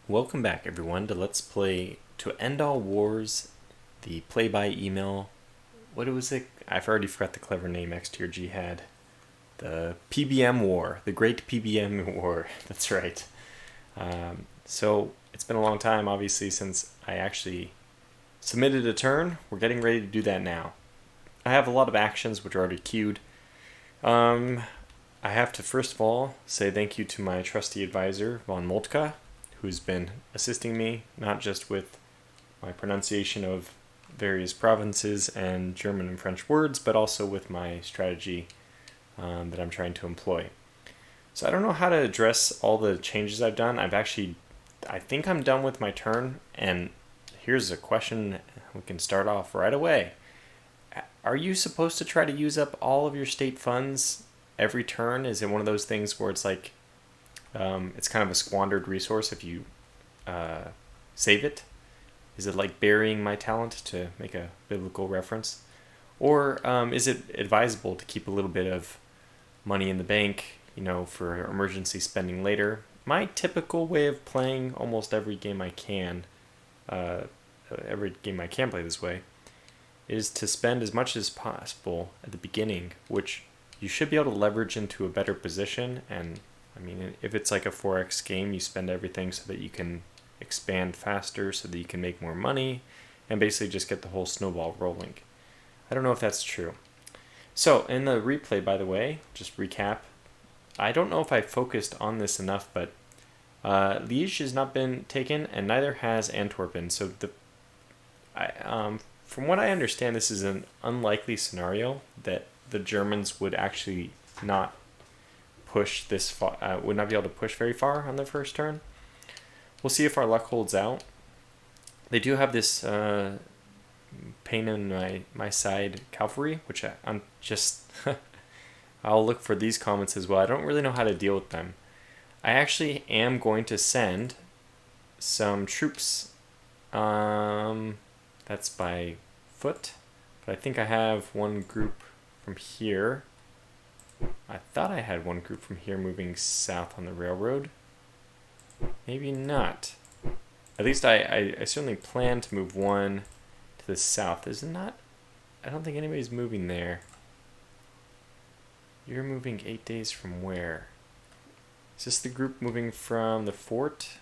Welcome back, everyone, to Let's Play To End All Wars, the play-by-email. What was it? I've already forgot the clever name XTRG had. The PBM War, the Great PBM War. That's right. So it's been a long time, obviously, since I actually submitted a turn. We're getting ready to do that now. I have a lot of actions which are already queued. I have to first of all say thank you to my trusty advisor, Von Moltke, who's been assisting me, not just with my pronunciation of various provinces and German and French words, but also with my strategy that I'm trying to employ. So I don't know how to address all the changes I've done. I think I'm done with my turn, and here's a question we can start off right away. Are you supposed to try to use up all of your state funds every turn? Is it one of those things where it's like, it's kind of a squandered resource if you save it? Is it like burying my talent, to make a biblical reference? Or is it advisable to keep a little bit of money in the bank, for emergency spending later? My typical way of playing almost every game I can play this way, is to spend as much as possible at the beginning, which you should be able to leverage into a better position. And I mean, if it's like a 4x game, you spend everything so that you can expand faster, so that you can make more money, and basically just get the whole snowball rolling. I don't know if that's true. So, in the replay, by the way, just recap, I don't know if I focused on this enough, but Liège has not been taken, and neither has Antwerpen. So, from what I understand, this is an unlikely scenario that the Germans would actually not push this far, would not be able to push very far on their first turn. We'll see if our luck holds out. They do have this pain in my side cavalry, which I'm just I'll look for these comments as well. I don't really know how to deal with them. I actually am going to send some troops. That's by foot, but I think I have one group from here. I thought I had one group from here moving south on the railroad. Maybe not. At least I certainly plan to move one to the south. Is it not? I don't think anybody's moving there. You're moving 8 days from where? Is this the group moving from the fort?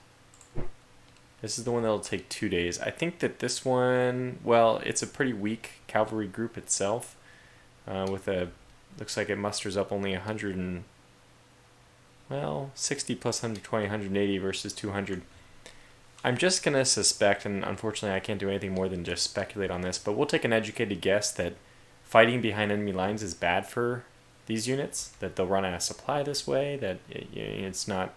This is the one that'll take 2 days. I think that this one, well, it's a pretty weak cavalry group itself. Looks like it musters up only 60 plus 120, 180 versus 200. I'm just going to suspect, and unfortunately I can't do anything more than just speculate on this, but we'll take an educated guess that fighting behind enemy lines is bad for these units, that they'll run out of supply this way, that it's not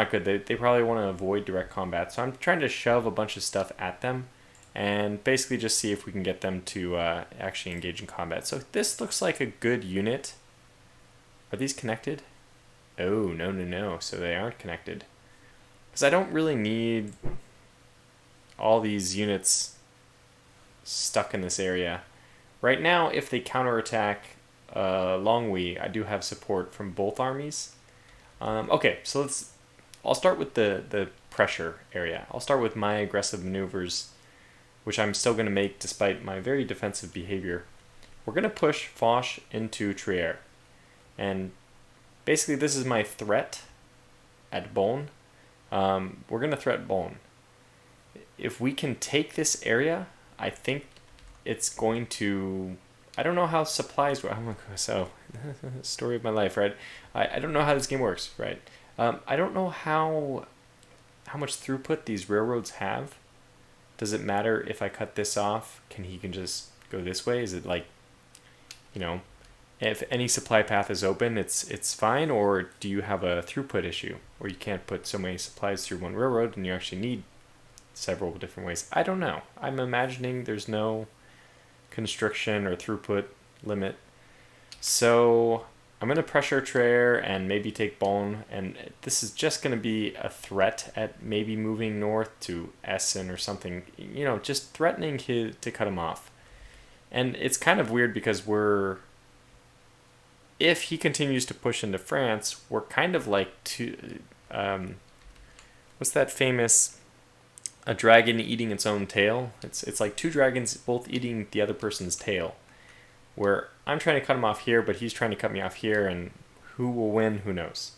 good. They probably want to avoid direct combat, so I'm trying to shove a bunch of stuff at them and basically just see if we can get them to actually engage in combat. So this looks like a good unit. Are these connected? Oh, no. So they aren't connected. Because I don't really need all these units stuck in this area. Right now, if they counterattack Longwy, I do have support from both armies. Okay, so I'll start with the pressure area. I'll start with my aggressive maneuvers, which I'm still going to make despite my very defensive behavior. We're going to push Foch into Trier. And basically this is my threat at Beaune. We're going to threat Beaune. If we can take this area, I think it's going to... I don't know how supplies work. So, story of my life, right? I don't know how this game works, right? I don't know how much throughput these railroads have. Does it matter if I cut this off? He can just go this way? Is it like, if any supply path is open, it's fine? Or do you have a throughput issue where you can't put so many supplies through one railroad and you actually need several different ways? I don't know. I'm imagining there's no constriction or throughput limit. So I'm going to pressure Trier and maybe take Beaune, and this is just going to be a threat at maybe moving north to Essen or something, just threatening to cut him off. And it's kind of weird because if he continues to push into France, we're kind of like what's that famous, a dragon eating its own tail? It's like two dragons both eating the other person's tail, where I'm trying to cut him off here, but he's trying to cut me off here, and who will win, who knows.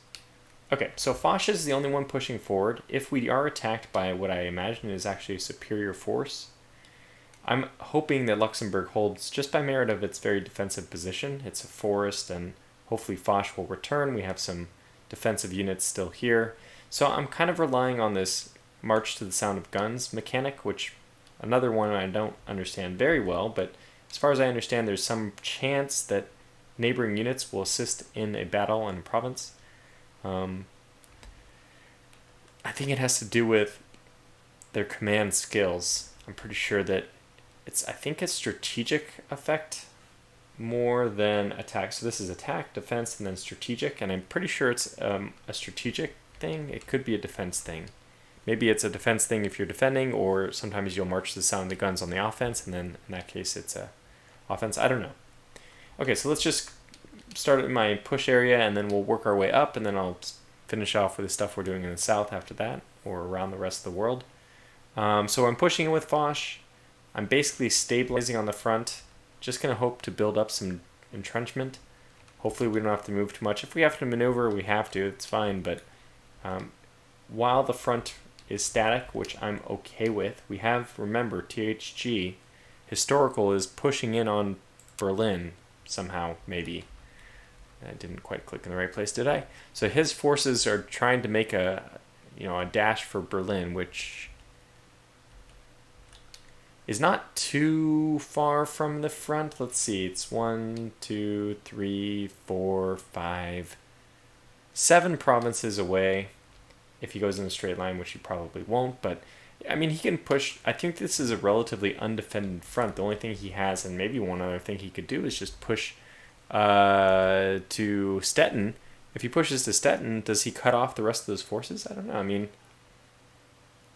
Okay, so Foch is the only one pushing forward. If we are attacked by what I imagine is actually a superior force, I'm hoping that Luxembourg holds just by merit of its very defensive position. It's a forest, and hopefully Foch will return. We have some defensive units still here. So I'm kind of relying on this march to the sound of guns mechanic, which another one I don't understand very well, but as far as I understand, there's some chance that neighboring units will assist in a battle in a province. I think it has to do with their command skills. I'm pretty sure that I think it's strategic effect more than attack. So this is attack, defense, and then strategic, and I'm pretty sure it's a strategic thing. It could be a defense thing. Maybe it's a defense thing if you're defending, or sometimes you'll march to the sound of the guns on the offense, and then in that case it's a offense. I don't know. Okay, so let's just start at my push area, and then we'll work our way up, and then I'll finish off with the stuff we're doing in the south after that, or around the rest of the world. So I'm pushing with Foch. I'm basically stabilizing on the front. Just going to hope to build up some entrenchment. Hopefully we don't have to move too much. If we have to maneuver, we have to. It's fine, but while the front is static, which I'm okay with, we have, remember, THG, historical, is pushing in on Berlin somehow, maybe. I didn't quite click in the right place, did I? So his forces are trying to make a dash for Berlin, which is not too far from the front. Let's see, it's 1, 2, 3, 4, 5, 7 provinces away. If he goes in a straight line, which he probably won't, but I mean, he can push. I think this is a relatively undefended front. The only thing he has, and maybe one other thing he could do, is just push to Stettin. If he pushes to Stettin, does he cut off the rest of those forces? I don't know. I mean,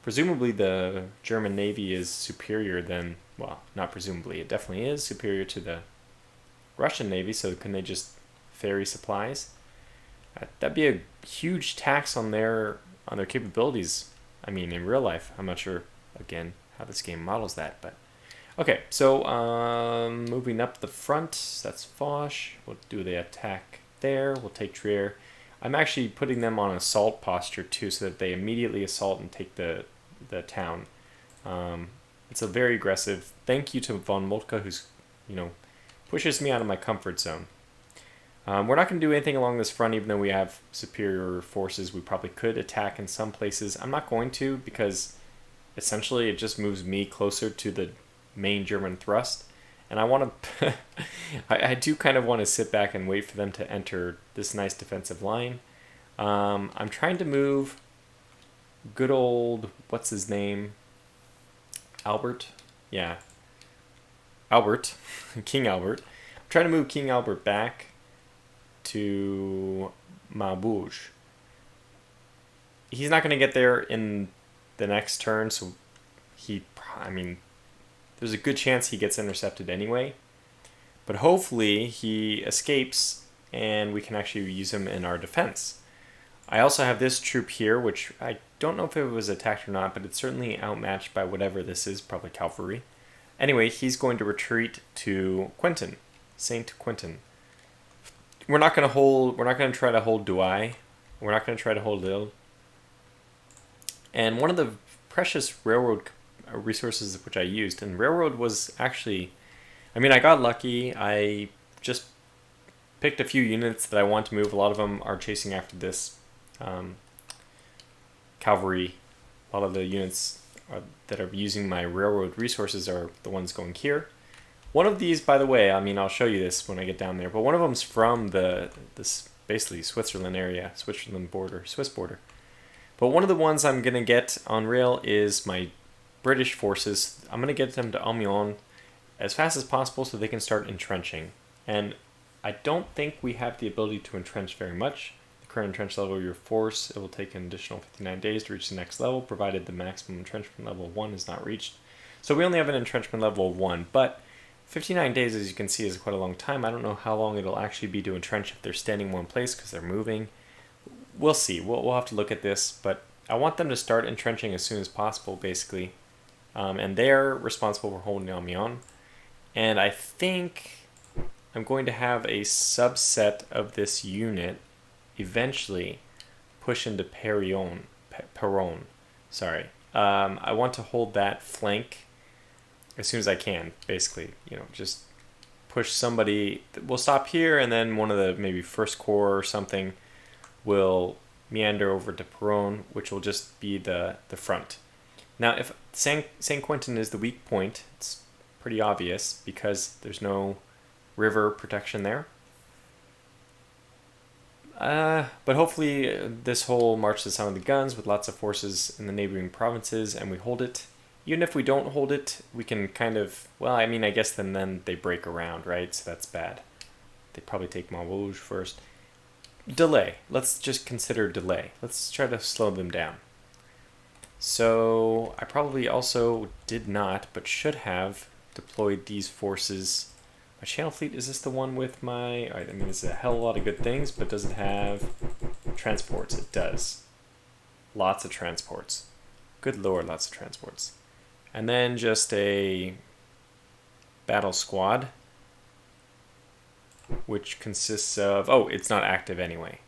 presumably the German Navy is superior than, well, not presumably, it definitely is superior to the Russian Navy, so can they just ferry supplies? That'd be a huge tax on their capabilities. I mean, in real life, I'm not sure, again, how this game models that, but okay, so moving up the front, that's Foch. We'll do the attack there. We'll take Trier. I'm actually putting them on assault posture too, so that they immediately assault and take the town. It's a very aggressive. Thank you to von Moltke, who's pushes me out of my comfort zone. We're not going to do anything along this front, even though we have superior forces. We probably could attack in some places. I'm not going to, because essentially it just moves me closer to the main German thrust, and I want to I do kind of want to sit back and wait for them to enter this nice defensive line. I'm trying to move good old, what's his name, Albert, yeah, Albert, King Albert. I'm trying to move King Albert back to Maubeuge. He's not going to get there in the next turn, so there's a good chance he gets intercepted anyway. But hopefully he escapes and we can actually use him in our defense. I also have this troop here, which I don't know if it was attacked or not, but it's certainly outmatched by whatever this is, probably cavalry. Anyway, he's going to retreat to Quentin, Saint Quentin. We're not going to try to hold Douai. We're not going to try to hold Lille. And one of the precious railroad resources which I used, and railroad was actually, I got lucky. I just picked a few units that I want to move. A lot of them are chasing after this cavalry. A lot of the units that are using my railroad resources are the ones going here. One of these, by the way, I'll show you this when I get down there, but one of them's from this basically Switzerland area, Swiss border. But one of the ones I'm going to get on rail is my British forces. I'm going to get them to Amiens as fast as possible so they can start entrenching. And I don't think we have the ability to entrench very much. The current entrench level of your force, it will take an additional 59 days to reach the next level, provided the maximum entrenchment level of 1 is not reached. So we only have an entrenchment level of 1, but 59 days, as you can see, is quite a long time. I don't know how long it'll actually be to entrench if they're standing in one place because they're moving. We'll see. We'll have to look at this, but I want them to start entrenching as soon as possible, basically. And they're responsible for holding Amiens. And I think I'm going to have a subset of this unit eventually push into Perron. Sorry. I want to hold that flank as soon as I can, basically. Just push somebody. We'll stop here, and then one of the maybe first corps or something will meander over to Perron, which will just be the front. Now, if Saint Quentin is the weak point, it's pretty obvious because there's no river protection there. But hopefully this whole march to the sound of the guns with lots of forces in the neighboring provinces, and we hold it. Even if we don't hold it, we can kind of, well, I mean, I guess then they break around, right? So that's bad. They probably take Montrouge first. Delay. Let's just consider delay. Let's try to slow them down. So I probably also did not, but should have deployed these forces. My Channel Fleet, is this the one with my... I mean, it's a hell of a lot of good things, but does it have transports? It does. Lots of transports. Good lord, lots of transports. And then just a battle squad, which consists of... Oh, it's not active anyway.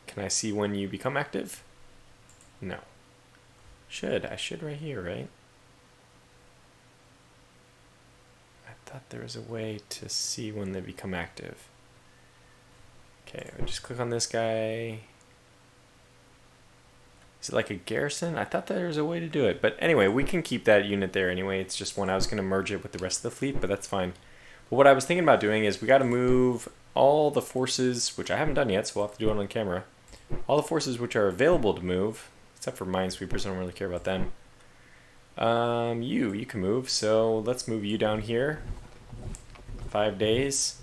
Can I see when you become active? No. I should right here, right? I thought there was a way to see when they become active. Okay, I'll just click on this guy. Is it like a garrison? I thought there was a way to do it. But anyway, we can keep that unit there anyway. It's just one I was going to merge it with the rest of the fleet, but that's fine. But what I was thinking about doing is we got to move all the forces, which I haven't done yet, so we'll have to do it on camera. All the forces which are available to move, except for minesweepers, I don't really care about them. You can move, so let's move you down here. 5 days.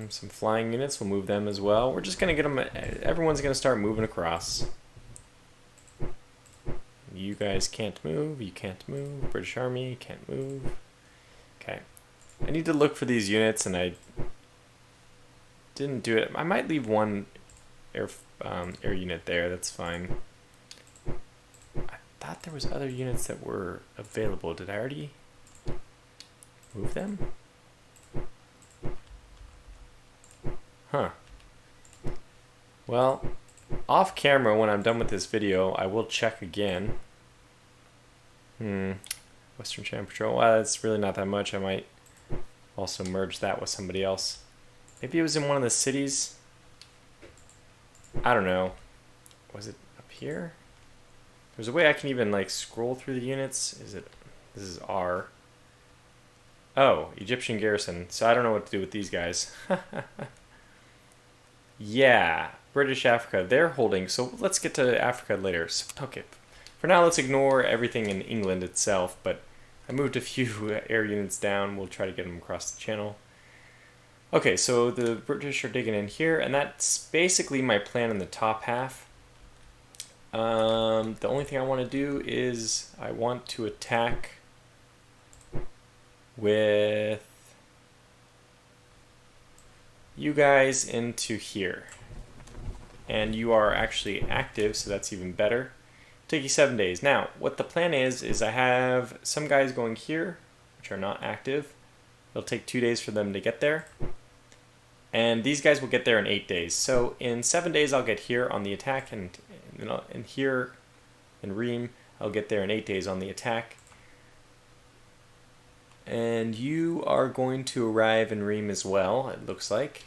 Some flying units, we'll move them as well. We're just going to get them, everyone's going to start moving across. You guys can't move, you can't move. British Army can't move. Okay. I need to look for these units, and I didn't do it. I might leave one air unit there, that's fine. I thought there was other units that were available. Did I already move them? Huh. Well, off camera when I'm done with this video, I will check again. Western Channel Patrol. Well, that's really not that much. I might also merge that with somebody else. Maybe it was in one of the cities. I don't know. Was it up here? There's a way I can even like scroll through the units. This is R. Oh, Egyptian garrison. So I don't know what to do with these guys. Yeah, British Africa. They're holding. So let's get to Africa later. So, okay. For now, let's ignore everything in England itself. But I moved a few air units down. We'll try to get them across the channel. Okay, so the British are digging in here, and that's basically my plan in the top half. The only thing I want to do is I want to attack with you guys into here. And you are actually active, so that's even better. Take you 7 days. Now, what the plan is I have some guys going here, which are not active. It'll take 2 days for them to get there. And these guys will get there in 8 days. So in 7 days, I'll get here on the attack, and here in Rheims, I'll get there in 8 days on the attack. And you are going to arrive in Rheims as well, it looks like.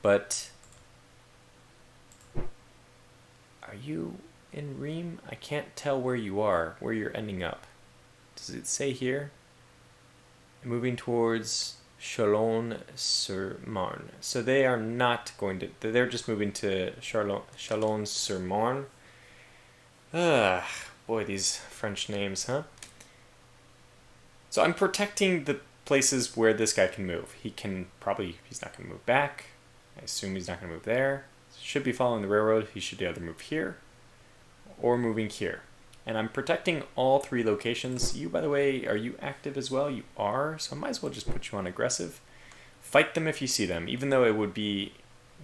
But are you in Rheims? I can't tell where you are, where you're ending up. Does it say here? Moving towards Chalon-sur-Marne. So they are not going to, they're just moving to Chalon-sur-Marne. Boy, these French names, huh? So I'm protecting the places where this guy can move. He's not going to move back. I assume he's not going to move there. Should be following the railroad. He should either move here or moving here. And I'm protecting all 3 locations. You, by the way, are you active as well? You are, so I might as well just put you on aggressive. fight them if you see them, even though it would be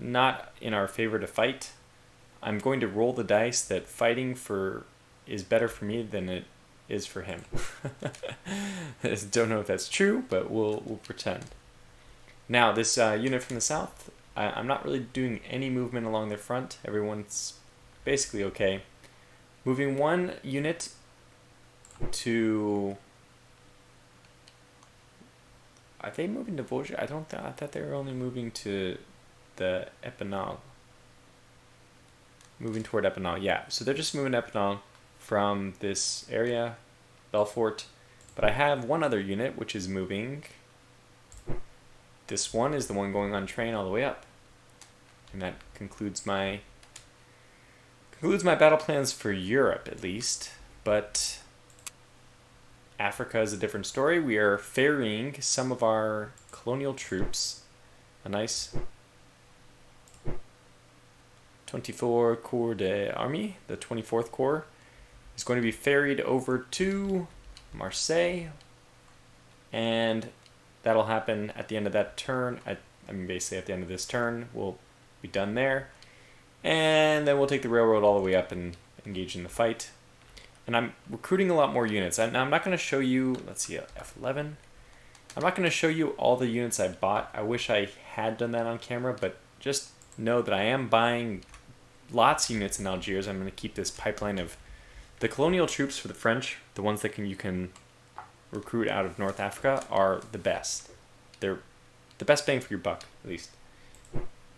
not in our favor to fight. I'm going to roll the dice that fighting is better for me than it is for him. I don't know if that's true, but we'll pretend. Now, this unit from the south, I'm not really doing any movement along their front. Everyone's basically okay. Moving one unit to... Are they moving to Vosges? I thought they were only moving to the Epinal. Moving toward Epinal, yeah. So they're just moving to Epinal from this area, Belfort. But I have one other unit which is moving. This one is the one going on train all the way up. And that concludes my battle plans for Europe, at least. But Africa is a different story. We are ferrying some of our colonial troops. A nice 24 Corps d'Armée, the 24th Corps, is going to be ferried over to Marseille. And that'll happen at the end of that turn. Basically at the end of this turn, we'll be done there. And then we'll take the railroad all the way up and engage in the fight. And I'm recruiting a lot more units. I'm not going to show you, let's see, F11. I'm not going to show you all the units I bought. I wish I had done that on camera, but just know that I am buying lots of units in Algiers. I'm going to keep this pipeline of the colonial troops for the French, the ones that you can recruit out of North Africa, are the best. They're the best bang for your buck, at least,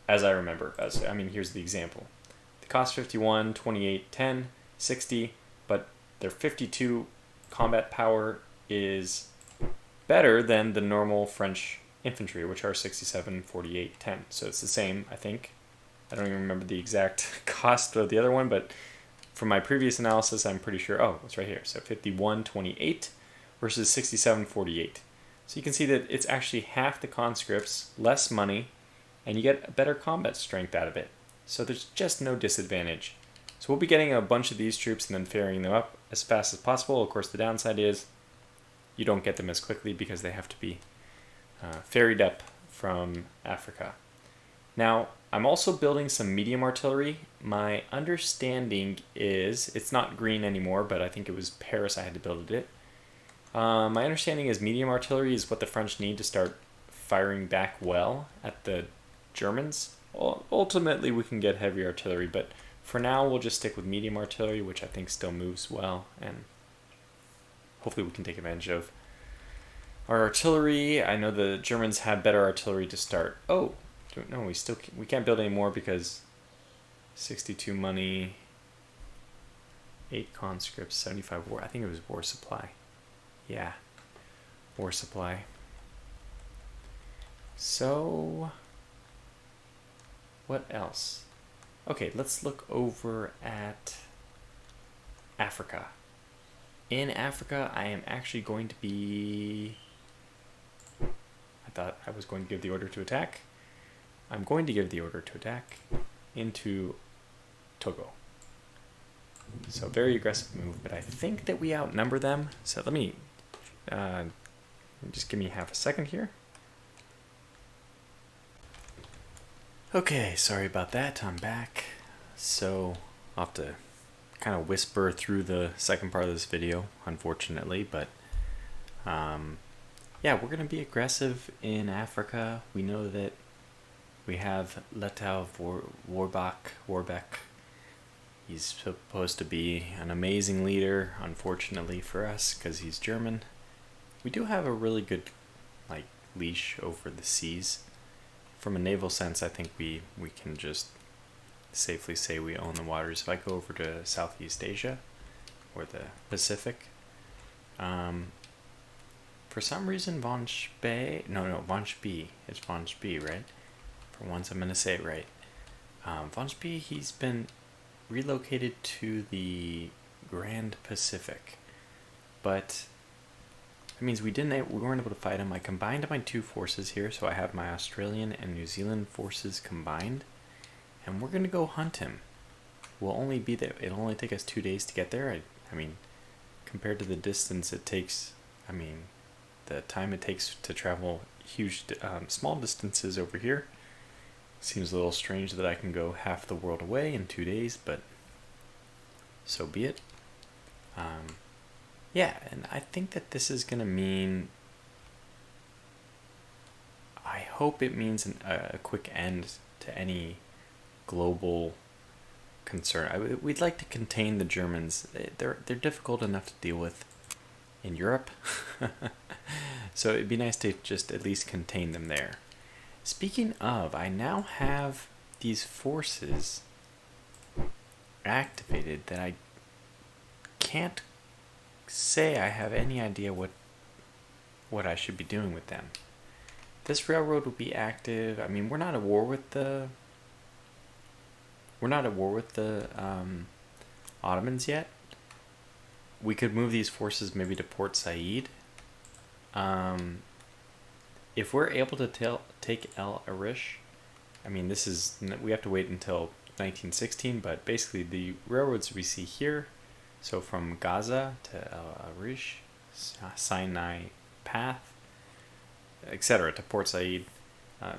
as I remember. Here's the example. The cost 51, 28, 10, 60, but their 52 combat power is better than the normal French infantry, which are 67, 48, 10. So it's the same, I think. I don't even remember the exact cost of the other one, but from my previous analysis, I'm pretty sure, it's right here. So 51, 28 versus 67, 48. So you can see that it's actually half the conscripts, less money, and you get a better combat strength out of it. So there's just no disadvantage. So we'll be getting a bunch of these troops and then ferrying them up as fast as possible. Of course, the downside is you don't get them as quickly because they have to be ferried up from Africa. Now, I'm also building some medium artillery. My understanding is, it's not green anymore, but I think it was Paris I had to build it. My understanding is medium artillery is what the French need to start firing back well at the Germans. Ultimately, we can get heavy artillery, but for now, we'll just stick with medium artillery, which I think still moves well, and hopefully we can take advantage of our artillery. I know the Germans have better artillery to start. Oh, no, we can't build any more because 62 money, 8 conscripts, 75 war. I think it was war supply. Yeah, war supply. So, what else? Okay, let's look over at Africa. In Africa, I am actually going to be... I thought I was going to give the order to attack. I'm going to give the order to attack into Togo. So very aggressive move, but I think that we outnumber them. So let me just give me half a second here. Okay, sorry about that. I'm back. So I'll have to kind of whisper through the second part of this video, unfortunately, but yeah, we're going to be aggressive in Africa. We know that we have Letao Warbeck. He's supposed to be an amazing leader, unfortunately for us, because he's German. We do have a really good leash over the seas. From a naval sense, I think we can just safely say we own the waters. If I go over to Southeast Asia or the Pacific, for some reason Vanshbe, it's Vanshbe, right? For once I'm going to say it right. Vanshbe, he's been relocated to the Grand Pacific, but that means we weren't able to fight him. I combined my two forces here, so I have my Australian and New Zealand forces combined, and we're gonna go hunt him. We'll only be there. It'll only take us 2 days to get there. I mean, compared to the distance it takes, the time it takes to travel small distances over here. Seems a little strange that I can go half the world away in 2 days, but so be it. Yeah, and I think that this is going to mean, I hope it means a quick end to any global concern. We'd like to contain the Germans. They're difficult enough to deal with in Europe, so it'd be nice to just at least contain them there. Speaking of, I now have these forces activated that I can't say I have any idea what I should be doing with them. This railroad will be active. I mean, we're not at war with the Ottomans yet. We could move these forces maybe to Port Said. If we're able to take El Arish, I mean, we have to wait until 1916, but basically the railroads we see here, so from Gaza to El Arish, Sinai Path, etc., to Port Said,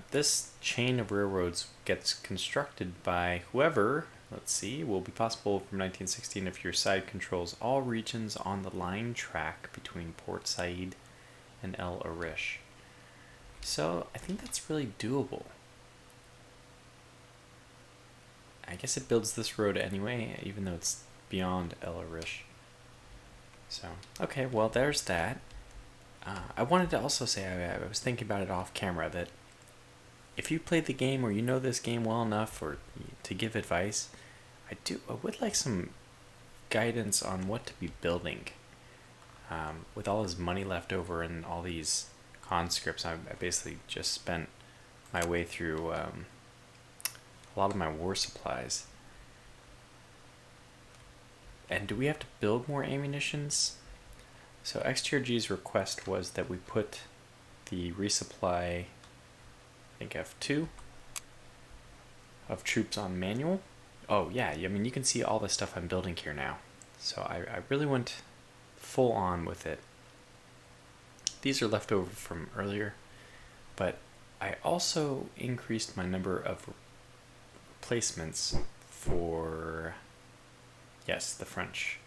this chain of railroads gets constructed by whoever, let's see, will be possible from 1916 if your side controls all regions on the line track between Port Said and El Arish. So I think that's really doable. I guess it builds this road anyway, even though it's beyond El Arish. So, okay, well, there's that. I wanted to also say, I was thinking about it off camera, that if you played the game or you know this game well enough or to give advice, I would like some guidance on what to be building. With all this money left over and all these conscripts, I basically just spent my way through a lot of my war supplies. And do we have to build more ammunitions? So XTRG's request was that we put the resupply, I think F2, of troops on manual. Oh yeah, I mean, you can see all the stuff I'm building here now. So I really went full on with it. These are left over from earlier, but I also increased my number of replacements for, yes, the French.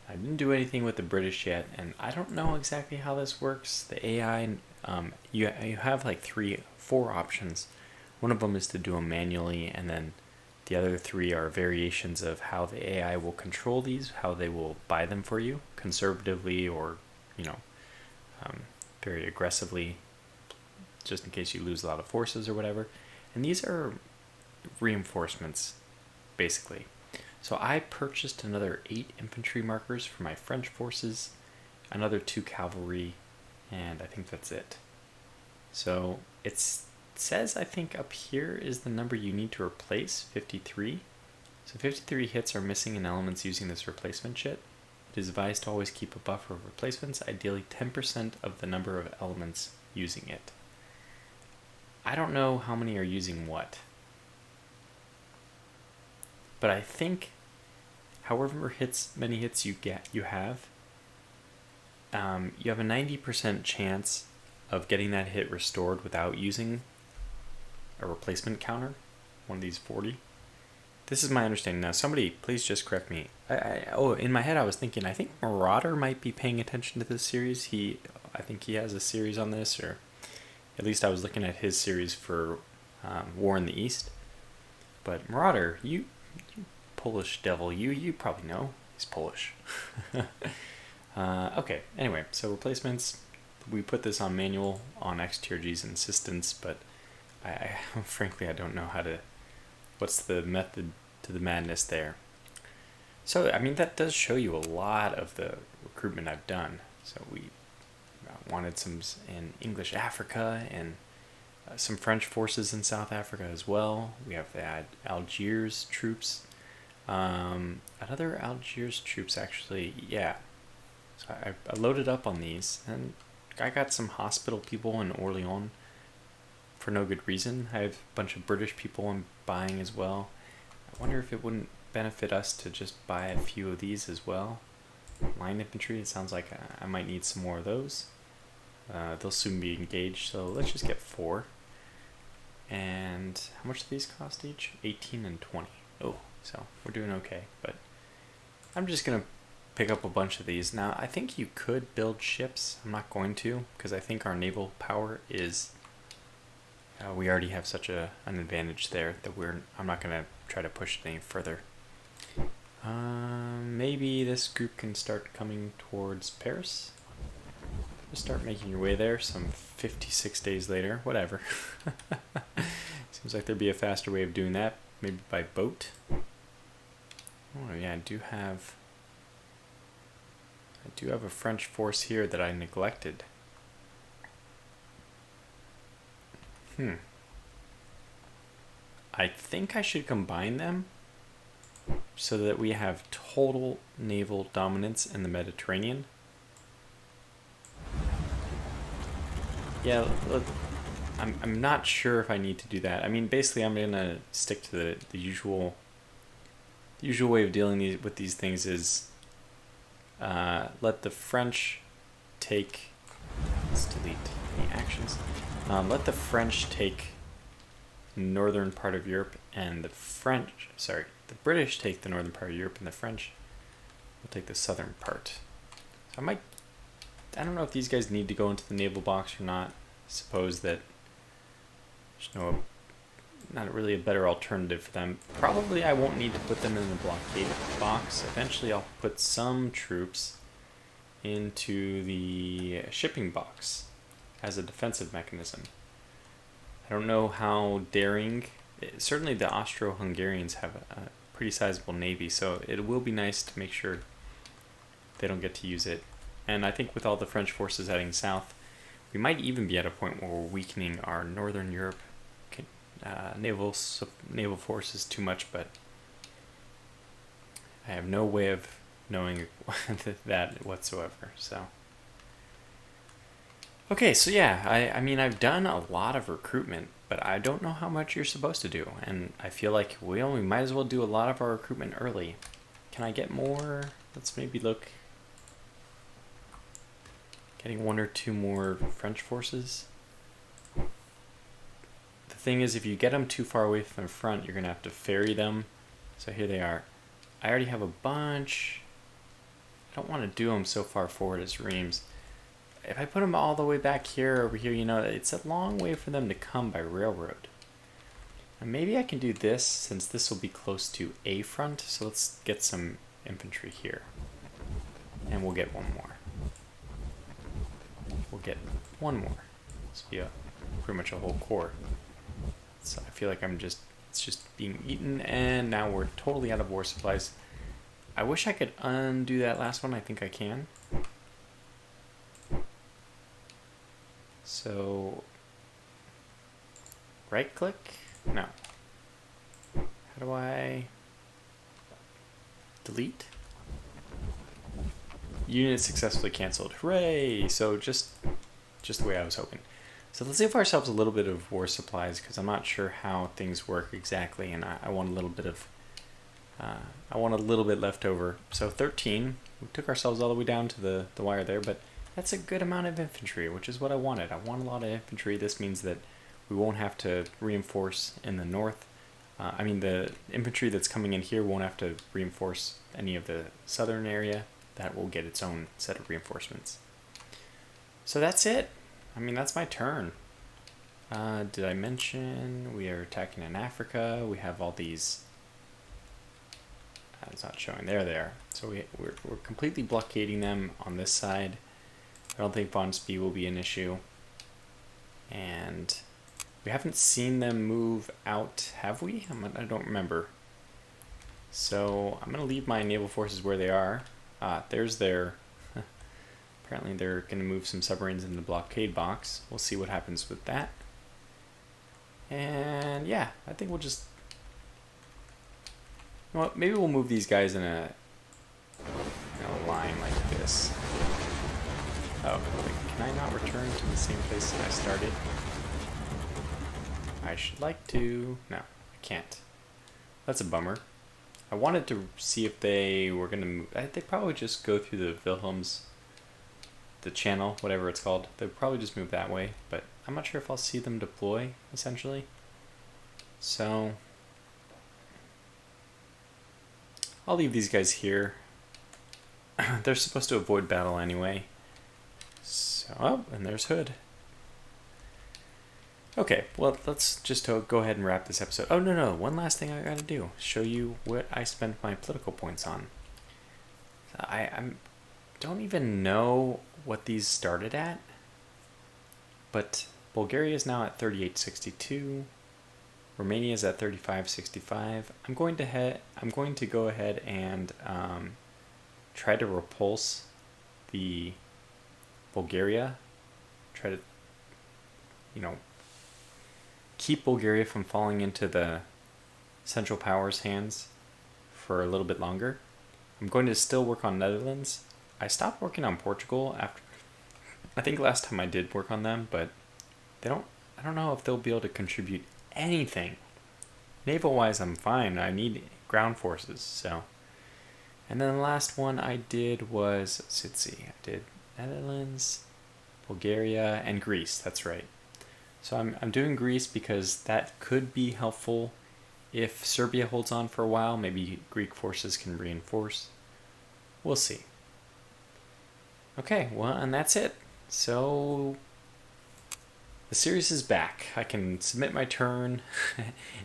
I didn't do anything with the British yet, and I don't know exactly how this works. The AI, you have like 4 options. One of them is to do them manually, and then the other 3 are variations of how the AI will control these, how they will buy them for you, conservatively or, very aggressively, just in case you lose a lot of forces or whatever. And these are reinforcements, basically. So I purchased another 8 infantry markers for my French forces, another 2 cavalry, and I think that's it. So it says, I think up here is the number you need to replace, 53. So 53 hits are missing in elements using this replacement shit. It is advised to always keep a buffer of replacements, ideally 10% of the number of elements using it. I don't know how many are using what, but I think however many hits you have a 90% chance of getting that hit restored without using a replacement counter, one of these 40. This is my understanding. Now, somebody please just correct me. In my head I was thinking, I think Marauder might be paying attention to this series. I think he has a series on this, or at least I was looking at his series for War in the East. But Marauder, you Polish devil, you probably know. He's Polish. Okay, anyway, so replacements. We put this on manual on XTRG's insistence, but I frankly, I don't know what's the method to the madness there. So, I mean, that does show you a lot of the recruitment I've done. So we wanted some in English Africa and some French forces in South Africa as well. We have to add Algiers troops. Another Algiers troops, actually, yeah. So I loaded up on these, and I got some hospital people in Orléans for no good reason. I have a bunch of British people I'm buying as well. I wonder if it wouldn't benefit us to just buy a few of these as well. Line infantry, it sounds like I might need some more of those. They'll soon be engaged, so let's just get 4. And how much do these cost each? 18 and 20. Oh, so we're doing okay, but I'm just going to pick up a bunch of these. Now, I think you could build ships. I'm not going to, because I think our naval power is... we already have such an advantage there that I'm not going to try to push it any further. Maybe this group can start coming towards Paris. Just start making your way there some 56 days later, whatever. Seems like there'd be a faster way of doing that, maybe by boat. Oh yeah, I do have a French force here that I neglected. I think I should combine them so that we have total naval dominance in the Mediterranean. Yeah, look, I'm not sure if I need to do that. I mean, basically, I'm gonna stick to the usual way of dealing with these things is let the French take. Let's delete any actions. Let the French take northern part of Europe, and the British take the northern part of Europe, and the French will take the southern part. So I don't know if these guys need to go into the naval box or not. I suppose that there's not really a better alternative for them. Probably I won't need to put them in the blockade box. Eventually I'll put some troops into the shipping box as a defensive mechanism. I don't know how daring... Certainly the Austro-Hungarians have a pretty sizable navy, so it will be nice to make sure they don't get to use it. And I think with all the French forces heading south, we might even be at a point where we're weakening our Northern Europe naval forces too much, but I have no way of knowing that whatsoever. So, okay, so yeah, I mean, I've done a lot of recruitment, but I don't know how much you're supposed to do, and I feel like we might as well do a lot of our recruitment early. Can I get more? Let's maybe look. Getting 1 or 2 more French forces. The thing is, if you get them too far away from the front, you're going to have to ferry them. So here they are. I already have a bunch. I don't want to do them so far forward as Reims. If I put them all the way back here, over here, it's a long way for them to come by railroad. And maybe I can do this, since this will be close to a front. So let's get some infantry here. And we'll get 1 more. We'll get 1 more. This will be pretty much a whole corps. So I feel like it's just being eaten, and now we're totally out of war supplies. I wish I could undo that last one. I think I can. So, right click? No. How do I delete? Unit successfully canceled. Hooray! So just the way I was hoping. So let's save ourselves a little bit of war supplies, because I'm not sure how things work exactly, and I want a little bit of left over. So 13. We took ourselves all the way down to the wire there, but that's a good amount of infantry, which is what I wanted. I want a lot of infantry. This means that we won't have to reinforce in the north. The infantry that's coming in here won't have to reinforce any of the southern area. That will get its own set of reinforcements. So that's it. That's my turn. Did I mention we are attacking in Africa? We have all these... it's not showing. There they are. So we're completely blockading them on this side. I don't think Von Spee will be an issue. And we haven't seen them move out, have we? I don't remember. So I'm going to leave my naval forces where they are. There's their... Apparently they're going to move some submarines in the blockade box. We'll see what happens with that. And yeah, I think we'll just... Well, maybe we'll move these guys in a line like this. Oh, wait, can I not return to the same place that I started? I should like to... No, I can't. That's a bummer. I wanted to see if they were going to move... They probably just go through the the channel, whatever it's called. They'll probably just move that way, but I'm not sure if I'll see them deploy, essentially. So I'll leave these guys here. They're supposed to avoid battle anyway. So, oh, and there's Hood. Okay, well, let's just go ahead and wrap this episode. Oh, no, one last thing I gotta do. Show you what I spent my political points on. I don't even know what these started at, but Bulgaria is now at 38.62. Romania is at 35.65. I'm going to go ahead and try to repulse the Bulgaria. Try to, keep Bulgaria from falling into the Central Powers' hands for a little bit longer. I'm going to still work on Netherlands. I stopped working on Portugal after, I think last time I did work on them, but I don't know if they'll be able to contribute anything. Naval-wise, I'm fine. I need ground forces, so. And then the last one I did was, let's see, I did Netherlands, Bulgaria, and Greece. That's right. So I'm doing Greece because that could be helpful if Serbia holds on for a while. Maybe Greek forces can reinforce. We'll see. Okay, well, and that's it. So the series is back. I can submit my turn,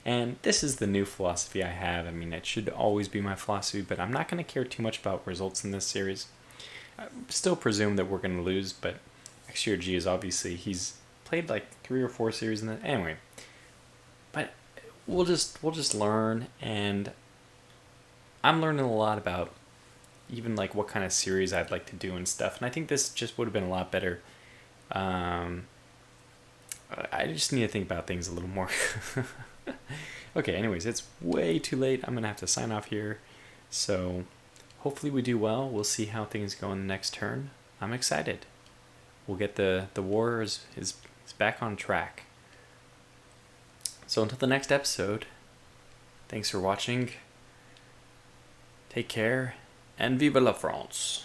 and this is the new philosophy I have. I mean, it should always be my philosophy, but I'm not going to care too much about results in this series. I still presume that we're going to lose, but XTRG is obviously, he's played like 3 or 4 series in the anyway. But we'll just learn, and I'm learning a lot about even like what kind of series I'd like to do and stuff. And I think this just would have been a lot better. I just need to think about things a little more. Okay, anyways, it's way too late. I'm gonna have to sign off here. So hopefully we do well. We'll see how things go in the next turn. I'm excited. We'll get the war is back on track. So until the next episode, thanks for watching. Take care, and vive la France.